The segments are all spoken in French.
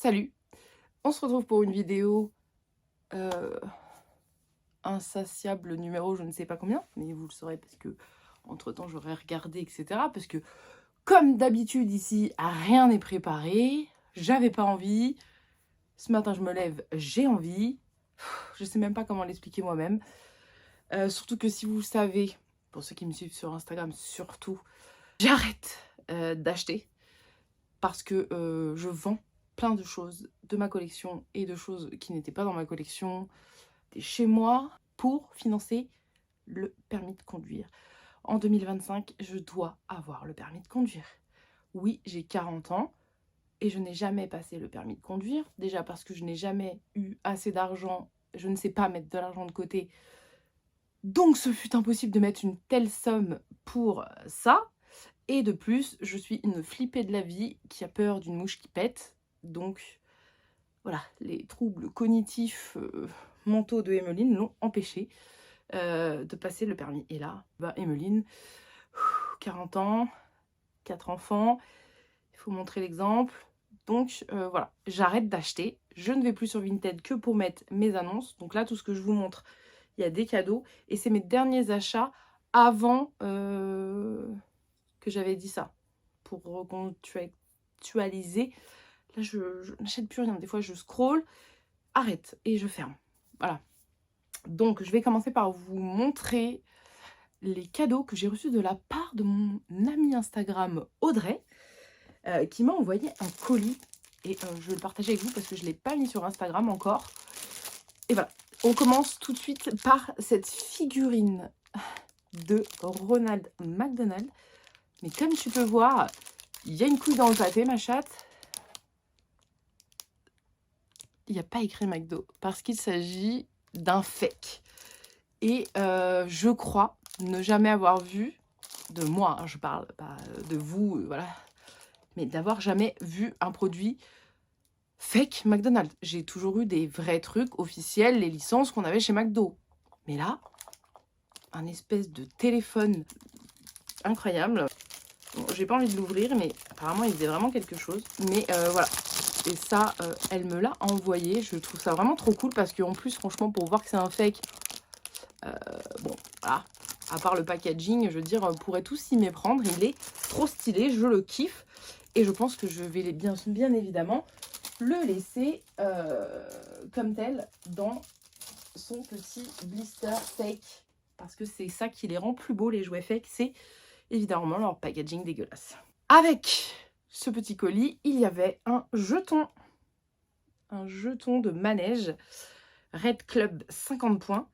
Salut! On se retrouve pour une vidéo, heu, insatiable numéro je ne sais pas combien, mais vous le saurez parce que entre temps j'aurai regardé et cetera. Parce que comme d'habitude ici, rien n'est préparé, j'avais pas envie. Ce matin je me lève, j'ai envie. Je sais même pas comment l'expliquer moi-même. Surtout que si vous savez, pour ceux qui me suivent sur Instagram surtout, j'arrête, d'acheter parce que, je vends plein de choses de ma collection et de choses qui n'étaient pas dans ma collection, chez moi, pour financer le permis de conduire. En 2025, je dois avoir le permis de conduire. Oui, j'ai 40 ans et je n'ai jamais passé le permis de conduire. Déjà parce que je n'ai jamais eu assez d'argent, je ne sais pas mettre de l'argent de côté. Donc ce fut impossible de mettre une telle somme pour ça. Et de plus, je suis une flippée de la vie qui a peur d'une mouche qui pète. Donc voilà, les troubles cognitifs, mentaux de Emmeline l'ont empêchée de passer le permis. Et là, bah Emmeline, 40 ans, 4 enfants, il faut montrer l'exemple. Donc voilà, j'arrête d'acheter. Je ne vais plus sur Vinted que pour mettre mes annonces. Donc là, tout ce que je vous montre, il y a des cadeaux. Et c'est mes derniers achats avant que j'avais dit ça. Pour recontextualiser. Là, je n'achète plus rien. Des fois, je scrolle, arrête et je ferme. Voilà. Donc, je vais commencer par vous montrer les cadeaux que j'ai reçus de la part de mon amie Instagram Audrey, qui m'a envoyé un colis. Et je vais le partager avec vous parce que je ne l'ai pas mis sur Instagram encore. Et voilà, on commence tout de suite par cette figurine de Ronald McDonald. Mais comme tu peux voir, il y a une couille dans le pâté, ma chatte. Il n'y a pas écrit McDo parce qu'il s'agit d'un fake. Et je crois ne jamais avoir vu, de moi, hein, je parle pas de vous, voilà, mais d'avoir jamais vu un produit fake McDonald's. J'ai toujours eu des vrais trucs officiels, les licences qu'on avait chez McDo. Mais là, un espèce de téléphone incroyable. Bon, j'ai pas envie de l'ouvrir, mais apparemment il faisait vraiment quelque chose. Mais voilà. Et ça, elle me l'a envoyé. Je trouve ça vraiment trop cool parce qu'en plus, franchement, pour voir que c'est un fake, bon, voilà. À part le packaging, je veux dire, on pourrait tous s'y méprendre. Il est trop stylé, je le kiffe. Et je pense que je vais bien évidemment le laisser comme tel dans son petit blister fake. Parce que c'est ça qui les rend plus beaux, les jouets fake. C'est évidemment leur packaging dégueulasse. Avec ce petit colis, il y avait un jeton. Un jeton de manège. Red Club 50 points.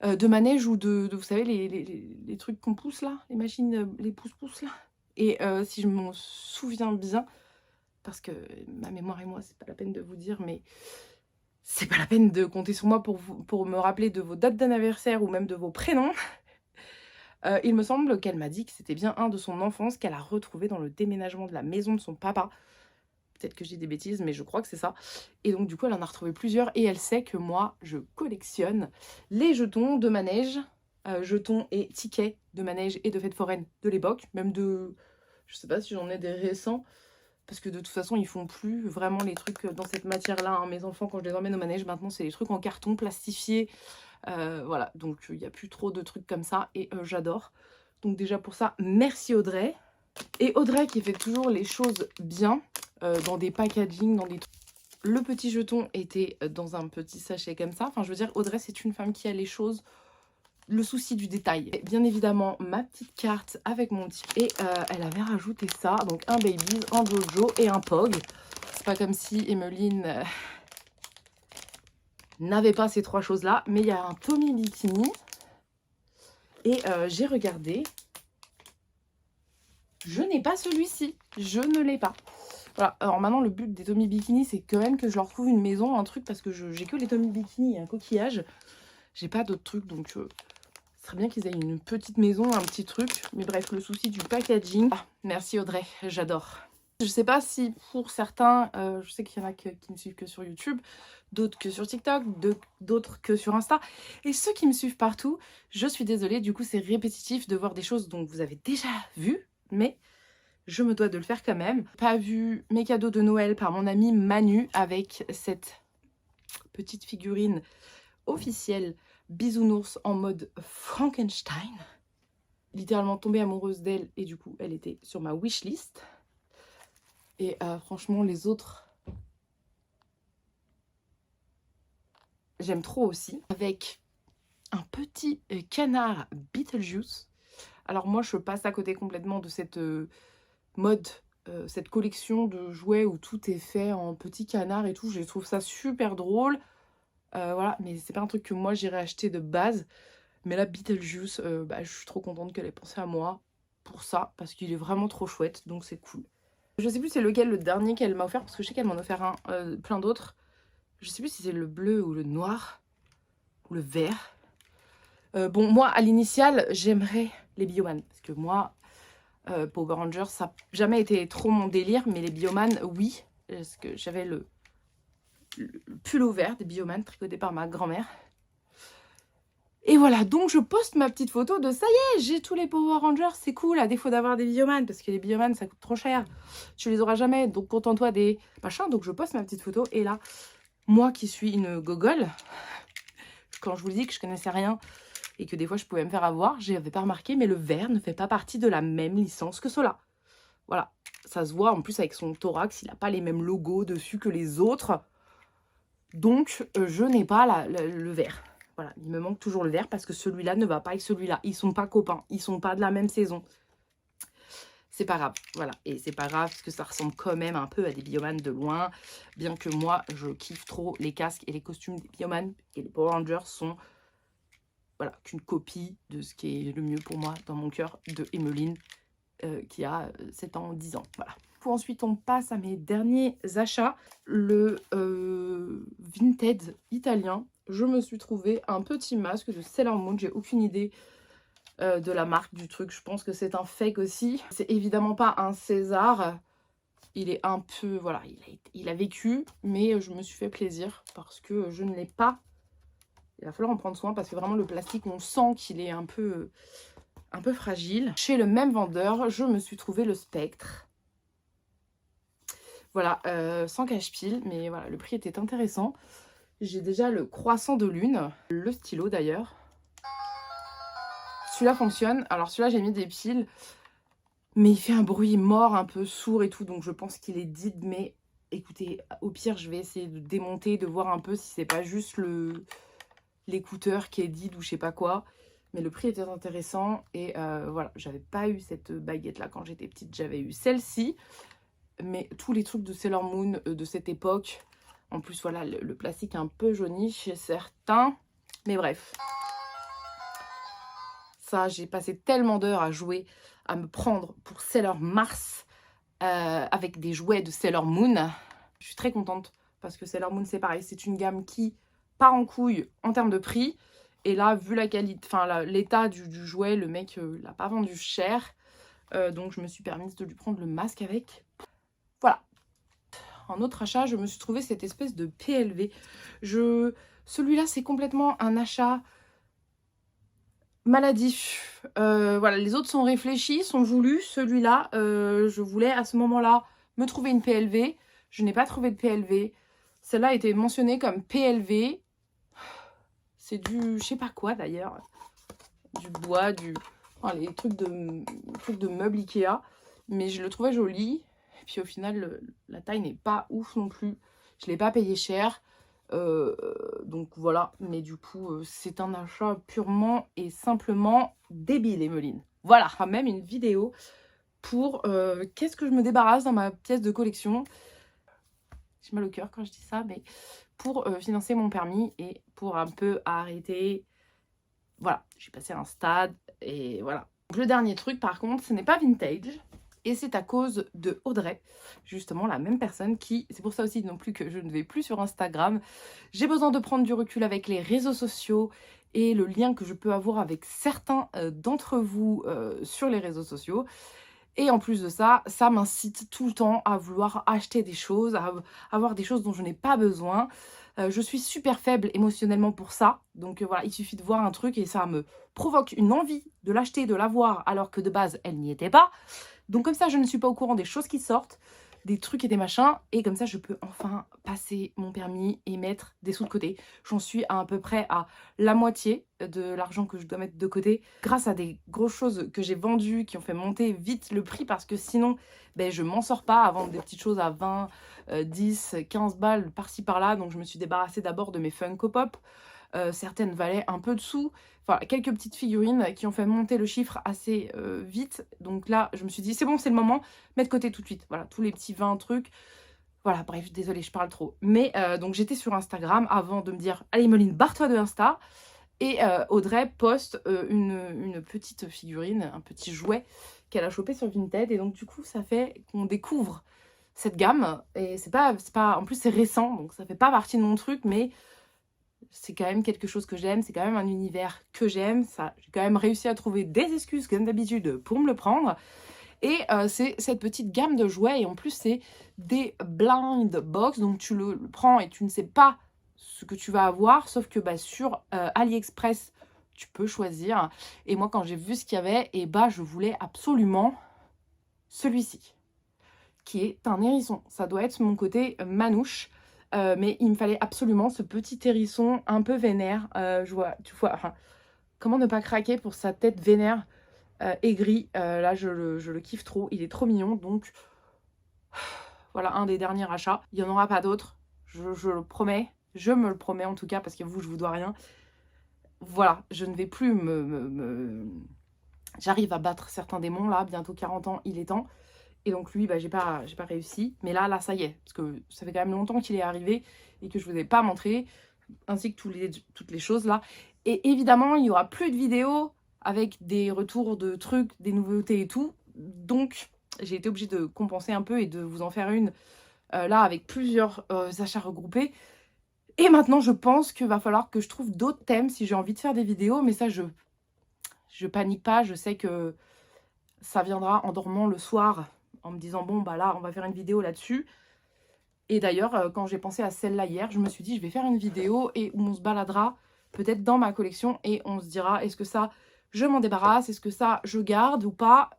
De manège ou de vous savez, les trucs qu'on pousse là, les machines, les pousse-pousse là. Et si je m'en souviens bien, parce que ma mémoire et moi, c'est pas la peine de vous dire, mais c'est pas la peine de compter sur moi pour me rappeler de vos dates d'anniversaire ou même de vos prénoms. Il me semble qu'elle m'a dit que c'était bien un de son enfance qu'elle a retrouvé dans le déménagement de la maison de son papa. Peut-être que j'ai des bêtises, mais je crois que c'est ça. Et donc, du coup, elle en a retrouvé plusieurs. Et elle sait que moi, je collectionne les jetons de manège, jetons et tickets de manège et de fêtes foraines de l'époque. Même de... Je sais pas si j'en ai des récents. Parce que de toute façon, ils font plus vraiment les trucs dans cette matière-là, hein. Mes enfants, quand je les emmène au manège, maintenant, c'est les trucs en carton plastifié. Voilà, donc il n'y a plus trop de trucs comme ça. Et j'adore. Donc déjà pour ça, merci Audrey. Et Audrey qui fait toujours les choses bien, dans des packaging, dans des trucs. Le petit jeton était dans un petit sachet comme ça. Enfin, je veux dire, Audrey, c'est une femme qui a les choses, le souci du détail. Et bien évidemment, ma petite carte avec mon petit... Et elle avait rajouté ça, donc un Babies, un Jojo et un Pog. C'est pas comme si Emmeline n'avait pas ces trois choses-là. Mais il y a un Tommy Bikini. Et j'ai regardé... Je n'ai pas celui-ci, je ne l'ai pas. Voilà, alors maintenant le but des Tommy Bikini c'est quand même que je leur trouve une maison, un truc, parce que j'ai que les Tommy Bikini et un coquillage. J'ai pas d'autres trucs, donc ce serait bien qu'ils aient une petite maison, un petit truc. Mais bref, le souci du packaging. Ah, merci Audrey, j'adore. Je sais pas si pour certains, je sais qu'il y en a qui me suivent que sur YouTube, d'autres que sur TikTok, d'autres que sur Insta. Et ceux qui me suivent partout, je suis désolée, du coup c'est répétitif de voir des choses dont vous avez déjà vues. Mais je me dois de le faire quand même. Pas vu mes cadeaux de Noël par mon amie Manu avec cette petite figurine officielle bisounours en mode Frankenstein. Littéralement tombée amoureuse d'elle et du coup elle était sur ma wishlist. Et franchement les autres, j'aime trop aussi. Avec un petit canard Beetlejuice. Alors moi je passe à côté complètement de cette mode, cette collection de jouets où tout est fait en petit canard et tout. Je trouve ça super drôle. Voilà, mais c'est pas un truc que moi j'irais acheter de base. Mais là, Beetlejuice, je suis trop contente qu'elle ait pensé à moi pour ça, parce qu'il est vraiment trop chouette, donc c'est cool. Je sais plus c'est lequel le dernier qu'elle m'a offert, parce que je sais qu'elle m'en a offert plein d'autres. Je sais plus si c'est le bleu ou le noir, ou le vert. Bon, moi, à l'initiale, j'aimerais les Bioman, parce que moi, Power Rangers, ça n'a jamais été trop mon délire, mais les Bioman, oui, parce que j'avais le pull vert des Bioman, tricoté par ma grand-mère. Et voilà, donc je poste ma petite photo de ça y est, j'ai tous les Power Rangers, c'est cool, à défaut d'avoir des Bioman, parce que les Bioman ça coûte trop cher, tu les auras jamais, donc contente-toi des machins. Donc je poste ma petite photo, et là, moi qui suis une gogole, quand je vous dis que je connaissais rien, et que des fois je pouvais me faire avoir, j'avais pas remarqué, mais le vert ne fait pas partie de la même licence que cela. Voilà, ça se voit, en plus avec son thorax, il n'a pas les mêmes logos dessus que les autres, donc je n'ai pas le vert. Voilà, il me manque toujours le vert parce que celui-là ne va pas avec celui-là. Ils sont pas copains, ils sont pas de la même saison. C'est pas grave, voilà. Et c'est pas grave parce que ça ressemble quand même un peu à des Bioman de loin. Bien que moi, je kiffe trop les casques et les costumes des Bioman. Et les Power Rangers sont, voilà, qu'une copie de ce qui est le mieux pour moi dans mon cœur de Emmeline, qui a 7 ans, 10 ans. Voilà. Ensuite, on passe à mes derniers achats. Le Vinted italien. Je me suis trouvé un petit masque de Sailor Moon. J'ai aucune idée de la marque du truc. Je pense que c'est un fake aussi. C'est évidemment pas un César. Il est un peu... Voilà, il a vécu. Mais je me suis fait plaisir parce que je ne l'ai pas. Il va falloir en prendre soin parce que vraiment le plastique, on sent qu'il est un peu fragile. Chez le même vendeur, je me suis trouvé le Spectre. Voilà, sans cache-pile, mais voilà, le prix était intéressant. J'ai déjà le croissant de lune, le stylo d'ailleurs. Celui-là fonctionne. Alors celui-là, j'ai mis des piles, mais il fait un bruit mort, un peu sourd et tout, donc je pense qu'il est dead. Mais écoutez, au pire, je vais essayer de démonter, de voir un peu si c'est pas juste l'écouteur qui est dead ou je sais pas quoi. Mais le prix était intéressant et voilà, j'avais pas eu cette baguette-là quand j'étais petite, j'avais eu celle-ci. Mais tous les trucs de Sailor Moon de cette époque, en plus voilà, le plastique un peu jauni chez certains, mais bref. Ça, j'ai passé tellement d'heures à jouer, à me prendre pour Sailor Mars avec des jouets de Sailor Moon. Je suis très contente parce que Sailor Moon c'est pareil, c'est une gamme qui part en couille en termes de prix. Et là, vu la qualité, enfin l'état du jouet, le mec l'a pas vendu cher. Donc je me suis permise de lui prendre le masque avec. Voilà. En autre achat, je me suis trouvé cette espèce de PLV. Celui-là, c'est complètement un achat maladif. Voilà, les autres sont réfléchis, sont voulus. Celui-là, je voulais à ce moment-là me trouver une PLV. Je n'ai pas trouvé de PLV. Celle-là a été mentionnée comme PLV. C'est du, je sais pas quoi d'ailleurs. Du bois, enfin, les trucs de meubles Ikea. Mais je le trouvais joli. Et puis au final, la taille n'est pas ouf non plus. Je ne l'ai pas payé cher. Donc voilà. Mais du coup, c'est un achat purement et simplement débile, Emmeline. Voilà. Même une vidéo pour qu'est-ce que je me débarrasse dans ma pièce de collection. J'ai mal au cœur quand je dis ça. Mais pour financer mon permis et pour un peu arrêter... Voilà. J'ai passé un stade et voilà. Donc, le dernier truc, par contre, ce n'est pas vintage. Et c'est à cause de Audrey, justement la même personne qui... C'est pour ça aussi non plus que je ne vais plus sur Instagram. J'ai besoin de prendre du recul avec les réseaux sociaux et le lien que je peux avoir avec certains d'entre vous sur les réseaux sociaux. Et en plus de ça, ça m'incite tout le temps à vouloir acheter des choses, à avoir des choses dont je n'ai pas besoin. Je suis super faible émotionnellement pour ça. Donc voilà, il suffit de voir un truc et ça me provoque une envie de l'acheter, de l'avoir, alors que de base, elle n'y était pas. Donc comme ça, je ne suis pas au courant des choses qui sortent, des trucs et des machins. Et comme ça, je peux enfin passer mon permis et mettre des sous de côté. J'en suis à peu près à la moitié de l'argent que je dois mettre de côté. Grâce à des grosses choses que j'ai vendues, qui ont fait monter vite le prix. Parce que sinon, ben, je m'en sors pas à vendre des petites choses à 20, 10, 15 balles par-ci par-là. Donc je me suis débarrassée d'abord de mes Funko Pop. Certaines valaient un peu de sous. Enfin, quelques petites figurines qui ont fait monter le chiffre assez vite. Donc là, je me suis dit, c'est bon, c'est le moment, mets de côté tout de suite. Voilà, tous les petits 20 trucs. Voilà, bref, désolée, je parle trop. Mais donc j'étais sur Instagram avant de me dire, allez Moline, barre-toi de Insta. Et Audrey poste une petite figurine, un petit jouet qu'elle a chopé sur Vinted. Et donc du coup, ça fait qu'on découvre cette gamme. Et c'est pas... En plus, c'est récent, donc ça fait pas partie de mon truc, mais c'est quand même quelque chose que j'aime, c'est quand même un univers que j'aime. J'ai quand même réussi à trouver des excuses, comme d'habitude, pour me le prendre. Et c'est cette petite gamme de jouets. Et en plus, c'est des blind box. Donc, tu le prends et tu ne sais pas ce que tu vas avoir. Sauf que bah, sur AliExpress, tu peux choisir. Et moi, quand j'ai vu ce qu'il y avait, et bah, je voulais absolument celui-ci, qui est un hérisson. Ça doit être mon côté manouche. Mais il me fallait absolument ce petit hérisson un peu vénère. Tu vois, enfin, comment ne pas craquer pour sa tête vénère aigrie. Là, je le kiffe trop. Il est trop mignon. Donc, voilà, un des derniers achats. Il n'y en aura pas d'autres. Je le promets. Je me le promets en tout cas, parce que vous, je vous dois rien. Voilà, je ne vais plus J'arrive à battre certains démons, là. Bientôt 40 ans, il est temps. Et donc lui, bah, j'ai pas réussi. Mais là, ça y est. Parce que ça fait quand même longtemps qu'il est arrivé et que je ne vous ai pas montré. Ainsi que toutes les choses là. Et évidemment, il n'y aura plus de vidéos avec des retours de trucs, des nouveautés et tout. Donc, j'ai été obligée de compenser un peu et de vous en faire une là avec plusieurs achats regroupés. Et maintenant, je pense qu'il va falloir que je trouve d'autres thèmes si j'ai envie de faire des vidéos. Mais ça, je panique pas. Je sais que ça viendra en dormant le soir en me disant, bon, bah là, on va faire une vidéo là-dessus. Et d'ailleurs, quand j'ai pensé à celle-là hier, je me suis dit, je vais faire une vidéo et où on se baladera peut-être dans ma collection et on se dira, est-ce que ça, je m'en débarrasse, est-ce que ça, je garde ou pas.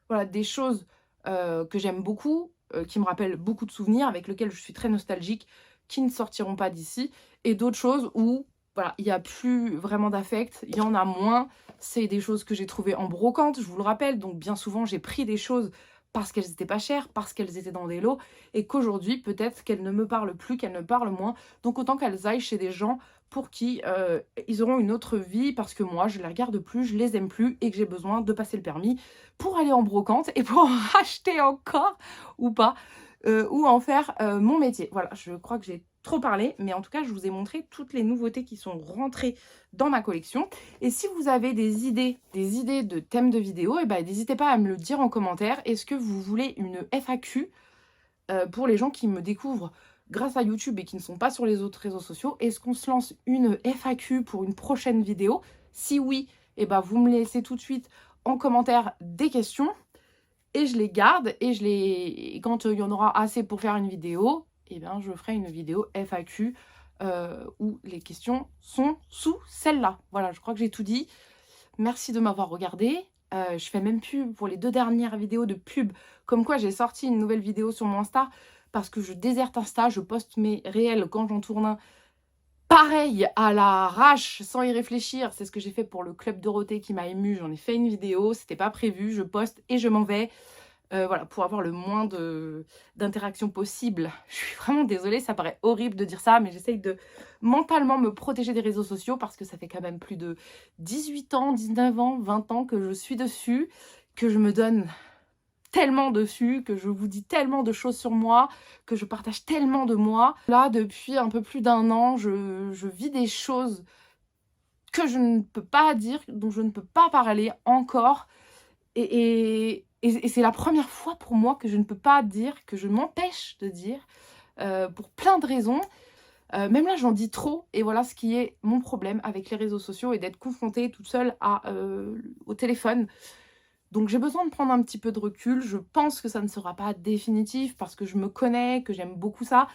Voilà, des choses que j'aime beaucoup, qui me rappellent beaucoup de souvenirs, avec lesquels je suis très nostalgique, qui ne sortiront pas d'ici. Et d'autres choses où, voilà, il n'y a plus vraiment d'affect, il y en a moins. C'est des choses que j'ai trouvées en brocante, je vous le rappelle. Donc bien souvent, j'ai pris des choses parce qu'elles n'étaient pas chères, parce qu'elles étaient dans des lots, et qu'aujourd'hui, peut-être qu'elles ne me parlent plus, qu'elles me parlent moins. Donc autant qu'elles aillent chez des gens pour qui ils auront une autre vie, parce que moi, je ne les regarde plus, je les aime plus, et que j'ai besoin de passer le permis pour aller en brocante, et pour en racheter encore, ou pas, ou en faire mon métier. Voilà, je crois que j'ai trop parlé, mais en tout cas, je vous ai montré toutes les nouveautés qui sont rentrées dans ma collection. Et si vous avez des idées de thèmes de vidéos, eh ben, n'hésitez pas à me le dire en commentaire. Est-ce que vous voulez une FAQ pour les gens qui me découvrent grâce à YouTube et qui ne sont pas sur les autres réseaux sociaux? Est-ce qu'on se lance une FAQ pour une prochaine vidéo? Si oui, eh ben, vous me laissez tout de suite en commentaire des questions et je les garde et quand il y en aura assez pour faire une vidéo, eh bien, je ferai une vidéo FAQ où les questions sont sous celle-là. Voilà, je crois que j'ai tout dit. Merci de m'avoir regardé. Je fais même pub pour les 2 dernières vidéos de pub. Comme quoi, j'ai sorti une nouvelle vidéo sur mon Insta parce que je déserte Insta. Je poste mes réels quand j'en tourne un. Pareil, à l'arrache, sans y réfléchir. C'est ce que j'ai fait pour le Club Dorothée qui m'a émue. J'en ai fait une vidéo. C'était pas prévu. Je poste et je m'en vais. Voilà, pour avoir le moins d'interaction possible. Je suis vraiment désolée, ça paraît horrible de dire ça, mais j'essaye de mentalement me protéger des réseaux sociaux parce que ça fait quand même plus de 18 ans, 19 ans, 20 ans que je suis dessus, que je me donne tellement dessus, que je vous dis tellement de choses sur moi, que je partage tellement de moi. Là, depuis un peu plus d'1 an, je vis des choses que je ne peux pas dire, dont je ne peux pas parler encore. Et c'est la première fois pour moi que je ne peux pas dire, que je m'empêche de dire, pour plein de raisons. Même là, j'en dis trop. Et voilà ce qui est mon problème avec les réseaux sociaux et d'être confrontée toute seule au téléphone. Donc j'ai besoin de prendre un petit peu de recul. Je pense que ça ne sera pas définitif parce que je me connais, que j'aime beaucoup ça.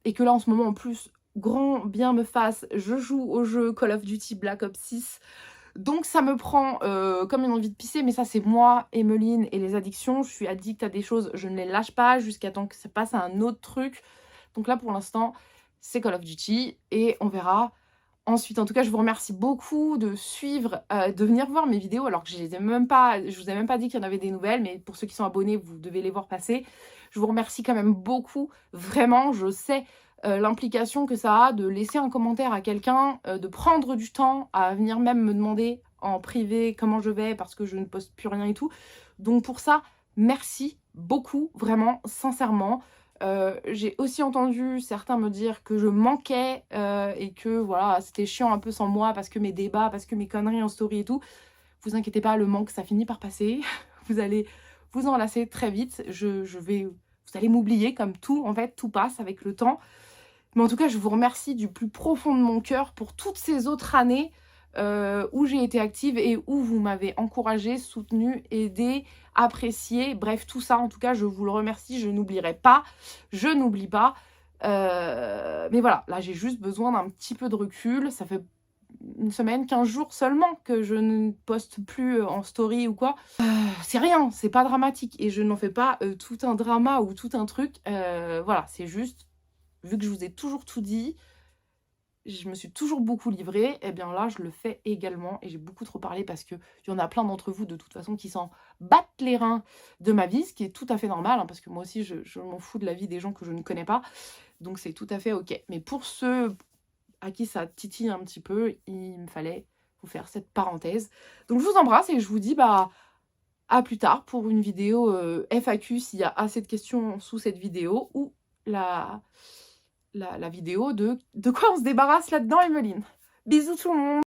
et que là, en ce moment, en plus, grand bien me fasse, je joue au jeu Call of Duty Black Ops 6. Donc ça me prend comme une envie de pisser, mais ça c'est moi, Emeline et les addictions. Je suis addict à des choses, je ne les lâche pas jusqu'à temps que ça passe à un autre truc. Donc là pour l'instant, c'est Call of Duty et on verra ensuite. En tout cas, je vous remercie beaucoup de suivre, de venir voir mes vidéos alors que je vous ai même pas dit qu'il y en avait des nouvelles, mais pour ceux qui sont abonnés, vous devez les voir passer. Je vous remercie quand même beaucoup, vraiment, je sais l'implication que ça a de laisser un commentaire à quelqu'un, de prendre du temps à venir même me demander en privé comment je vais parce que je ne poste plus rien et tout. Donc pour ça, merci beaucoup, vraiment, sincèrement. J'ai aussi entendu certains me dire que je manquais et que voilà, c'était chiant un peu sans moi parce que mes débats, parce que mes conneries en story et tout. Vous inquiétez pas, le manque, ça finit par passer. Vous allez vous en lasser très vite. Vous allez m'oublier comme tout, en fait, tout passe avec le temps. Mais en tout cas, je vous remercie du plus profond de mon cœur pour toutes ces autres années où j'ai été active et où vous m'avez encouragée, soutenue, aidée, appréciée. Bref, tout ça, en tout cas, je vous le remercie. Je n'oublierai pas. Je n'oublie pas. Mais voilà, là, j'ai juste besoin d'un petit peu de recul. Ça fait une semaine, 15 jours seulement que je ne poste plus en story ou quoi. C'est rien, c'est pas dramatique. Et je n'en fais pas tout un drama ou tout un truc. Voilà, c'est juste... Vu que je vous ai toujours tout dit, je me suis toujours beaucoup livrée, et bien là, je le fais également. Et j'ai beaucoup trop parlé parce qu'il y en a plein d'entre vous, de toute façon, qui s'en battent les reins de ma vie, ce qui est tout à fait normal, hein, parce que moi aussi, je m'en fous de la vie des gens que je ne connais pas. Donc, c'est tout à fait OK. Mais pour ceux à qui ça titille un petit peu, il me fallait vous faire cette parenthèse. Donc, je vous embrasse et je vous dis à plus tard pour une vidéo FAQ s'il y a assez de questions sous cette vidéo ou la vidéo de quoi on se débarrasse là-dedans, Emeline. Bisous tout le monde.